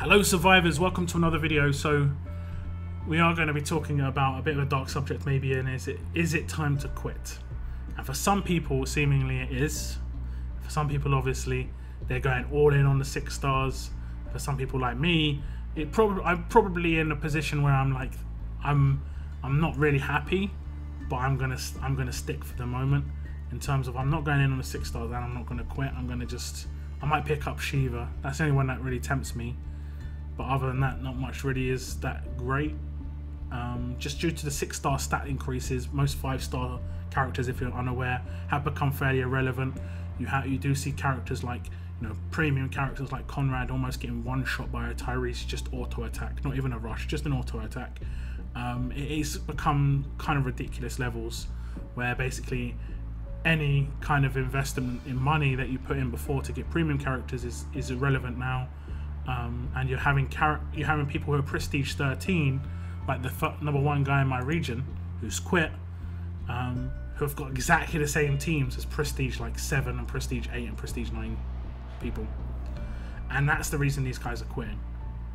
Hello survivors, welcome to another video. So we are going to be talking about a bit of a dark subject maybe, and is it time to quit? And for some people seemingly it is. For some people obviously they're going all in on the 6 stars. For some people like me, I'm probably in a position where I'm like I'm not really happy, but I'm gonna stick for the moment. In terms of I'm not going in on the 6 stars and I'm not gonna quit. I might pick up Shiva. That's the only one that really tempts me. But other than that, not much really is that great. Just due to the 6-star stat increases, most 5-star characters, if you're unaware, have become fairly irrelevant. You do see characters like, premium characters like Conrad almost getting one shot by a Tyrese, just auto attack, not even a rush, just an auto attack. It's become kind of ridiculous levels where basically any kind of investment in money that you put in before to get premium characters is irrelevant now. And you're having people who are prestige 13, like the #1 guy in my region who's quit, who have got exactly the same teams as prestige like 7 and prestige 8 and prestige 9 people, and that's the reason these guys are quitting.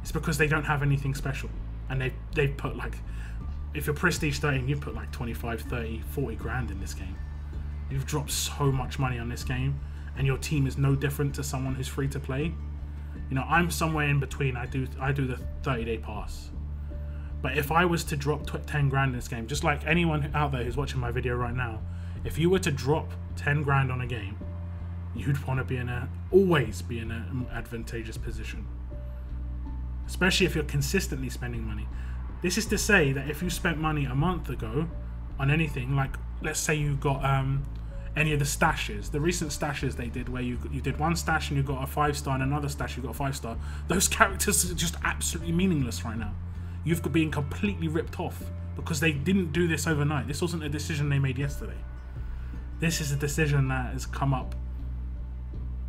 It's because they don't have anything special, and they've put, like, if you're prestige 13, you put like 25, 30, 40 grand in this game. You've dropped so much money on this game, and your team is no different to someone who's free to play. I'm somewhere in between. I do the 30-day pass. But if I was to drop 10 grand in this game, just like anyone out there who's watching my video right now, if you were to drop 10 grand on a game, you'd want to always be in an advantageous position. Especially if you're consistently spending money. This is to say that if you spent money a month ago on anything, like let's say you got any of the stashes, the recent stashes they did, where you did one stash and you got a 5-star, and another stash you got a 5-star. Those characters are just absolutely meaningless right now. You've been completely ripped off because they didn't do this overnight. This wasn't a decision they made yesterday. This is a decision that has come up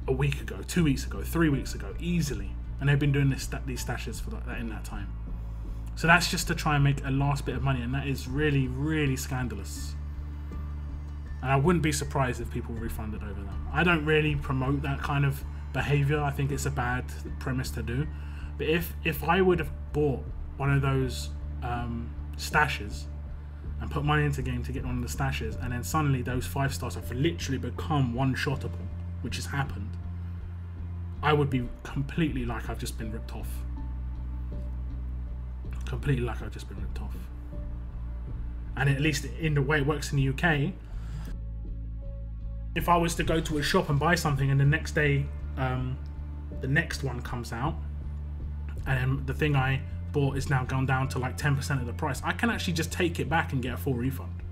a week ago, 2 weeks ago, 3 weeks ago, easily, and they've been doing these stashes for that in that time. So that's just to try and make a last bit of money, and that is really, really scandalous. And I wouldn't be surprised if people refunded over them. I don't really promote that kind of behavior. I think it's a bad premise to do. But if I would have bought one of those stashes and put money into the game to get one of the stashes, and then suddenly those 5 stars have literally become one-shottable, which has happened, I would be completely like I've just been ripped off. Completely like I've just been ripped off. And at least in the way it works in the UK, if I was to go to a shop and buy something and the next day the next one comes out and the thing I bought is now gone down to like 10% of the price, I can actually just take it back and get a full refund.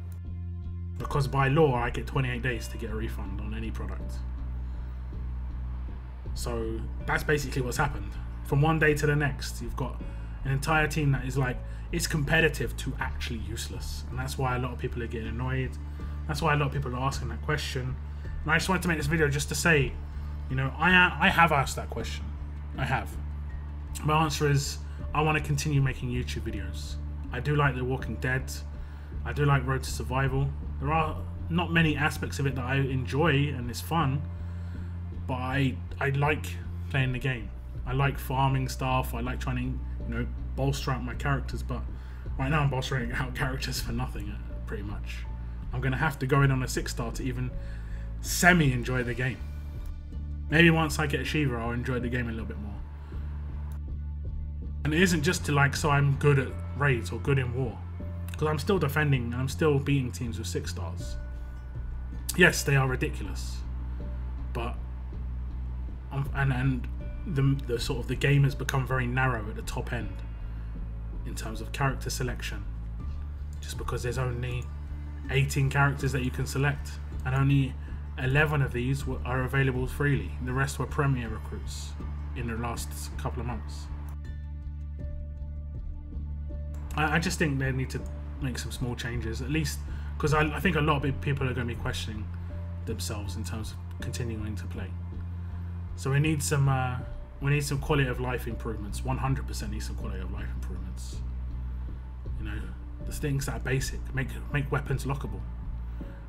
Because by law I get 28 days to get a refund on any product. So that's basically what's happened. From one day to the next, you've got an entire team that is like, it's competitive to actually useless. And that's why a lot of people are getting annoyed. That's why a lot of people are asking that question. And I just wanted to make this video just to say, I have asked that question. I have. My answer is, I want to continue making YouTube videos. I do like The Walking Dead. I do like Road to Survival. There are not many aspects of it that I enjoy and it's fun, but I like playing the game. I like farming stuff. I like trying to, bolster out my characters, but right now I'm bolstering out characters for nothing, pretty much. I'm going to have to go in on a 6-star to even semi-enjoy the game. Maybe once I get Shiva, I'll enjoy the game a little bit more. And it isn't just to so I'm good at raids or good in war. Because I'm still defending and I'm still beating teams with 6 stars. Yes, they are ridiculous. But the sort of the game has become very narrow at the top end in terms of character selection. Just because there's only 18 characters that you can select, and only 11 of these are available freely. The rest were premier recruits in the last couple of months. I just think they need to make some small changes, at least because I think a lot of people are going to be questioning themselves in terms of continuing to play. So we need some quality of life improvements. 100% need some quality of life improvements. The things that are basic. Make weapons lockable.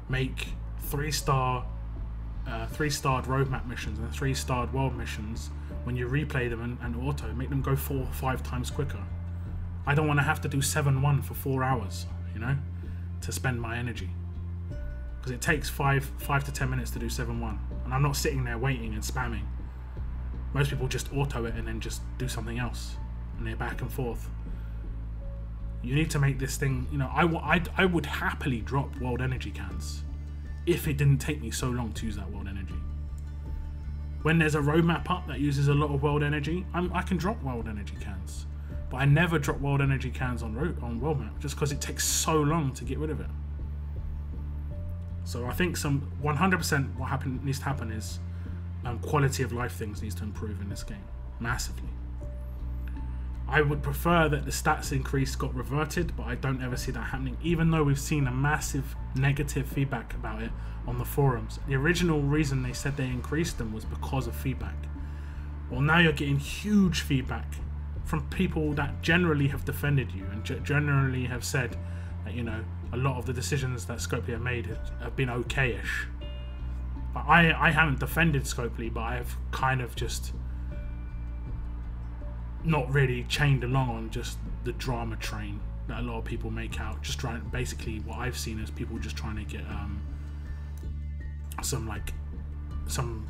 Make 3-star 3-starred roadmap missions and 3-starred world missions, when you replay them and auto, make them go 4 or 5 times quicker. I don't want to have to do 7-1 for 4 hours, you know, to spend my energy. Because it takes 5 to 10 minutes to do 7-1. And I'm not sitting there waiting and spamming. Most people just auto it and then just do something else. And they're back and forth. You need to make this thing, you know, I would happily drop world energy cans if it didn't take me so long to use that world energy. When there's a roadmap up that uses a lot of world energy, I can drop world energy cans. But I never drop world energy cans on world map just because it takes so long to get rid of it. So I think 100% what needs to happen is quality of life things needs to improve in this game massively. I would prefer that the stats increase got reverted, but I don't ever see that happening, even though we've seen a massive negative feedback about it on the forums. The original reason they said they increased them was because of feedback. Well, now you're getting huge feedback from people that generally have defended you and generally have said that, you know, a lot of the decisions that Scopely have made have been okay-ish. But I haven't defended Scopely, but I have kind of just not really chained along on just the drama train that a lot of people make out. Just trying, basically what I've seen is people just trying to get some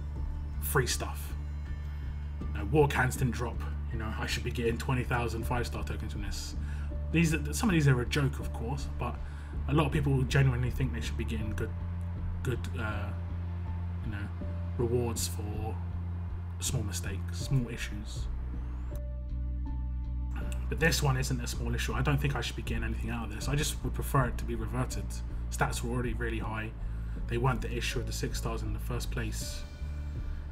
free stuff. You know, war cans didn't drop. You know, I should be getting 20,000 5-star tokens from this. Some of these are a joke, of course, but a lot of people genuinely think they should be getting good you know, rewards for small mistakes, small issues. But this one isn't a small issue. I don't think I should be getting anything out of this. I just would prefer it to be reverted. Stats were already really high. They weren't the issue of the 6 stars in the first place.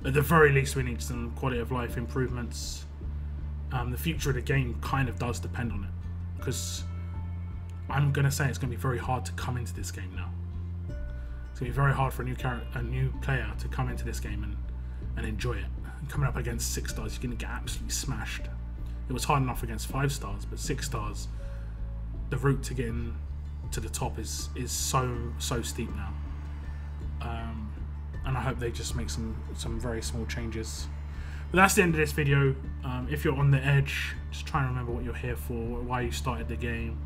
At the very least, we need some quality of life improvements. The future of the game kind of does depend on it, because I'm going to say it's going to be very hard to come into this game now. It's going to be very hard for a new player to come into this game and enjoy it. And coming up against 6 stars, you're going to get absolutely smashed. It was hard enough against 5 stars, but 6 stars, the route to getting to the top is so steep now. And I hope they just make some very small changes. But that's the end of this video. If you're on the edge, just try and remember what you're here for, why you started the game.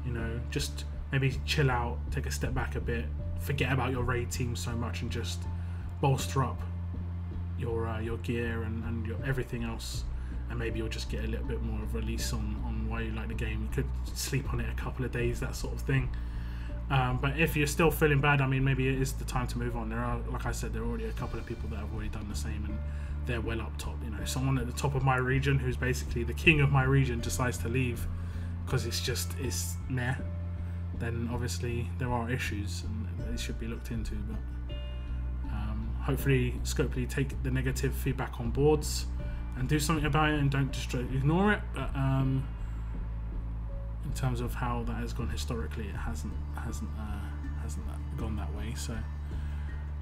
You know, just maybe chill out, take a step back a bit, forget about your raid team so much, and just bolster up your gear and your everything else. And maybe you'll just get a little bit more of a release on why you like the game. You could sleep on it a couple of days, that sort of thing. But if you're still feeling bad, I mean, maybe it is the time to move on. There are, like I said, there are already a couple of people that have already done the same, and they're well up top. You know, someone at the top of my region, who's basically the king of my region, decides to leave because it's meh. Then obviously there are issues, and they should be looked into. But hopefully, Scopely take the negative feedback on boards and do something about it, and don't just ignore it. But in terms of how that has gone historically, it hasn't gone that way. So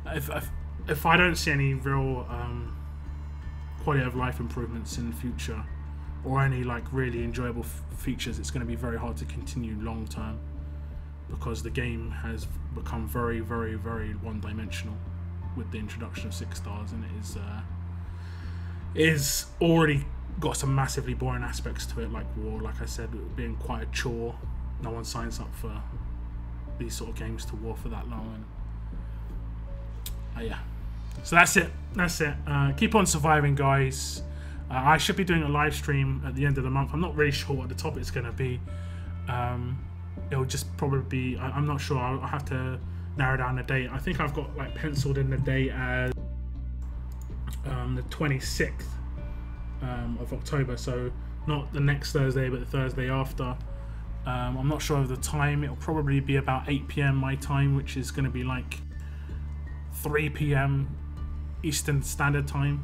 if I don't see any real quality of life improvements in the future, or any like really enjoyable features, it's going to be very hard to continue long term, because the game has become very, very, very one-dimensional with the introduction of 6 stars, and it is already got some massively boring aspects to it, like war, like I said, being quite a chore. No one signs up for these sort of games to war for that long. And yeah, so that's it. Keep on surviving, guys. I should be doing a live stream at the end of the month. I'm not really sure what the topic's going to be. It'll just probably be, I'm not sure, I'll have to narrow down the date. I think I've got like penciled in the date as the 26th of October, so not the next Thursday but the Thursday after. I'm not sure of the time. It'll probably be about 8 PM my time, which is going to be like 3 PM Eastern Standard Time.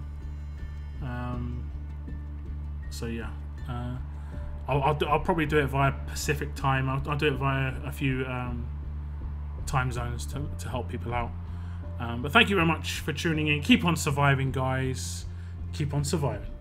So yeah, I'll probably do it via Pacific time. I'll do it via a few time zones to help people out. But thank you very much for tuning in. Keep on surviving, guys. Keep on surviving.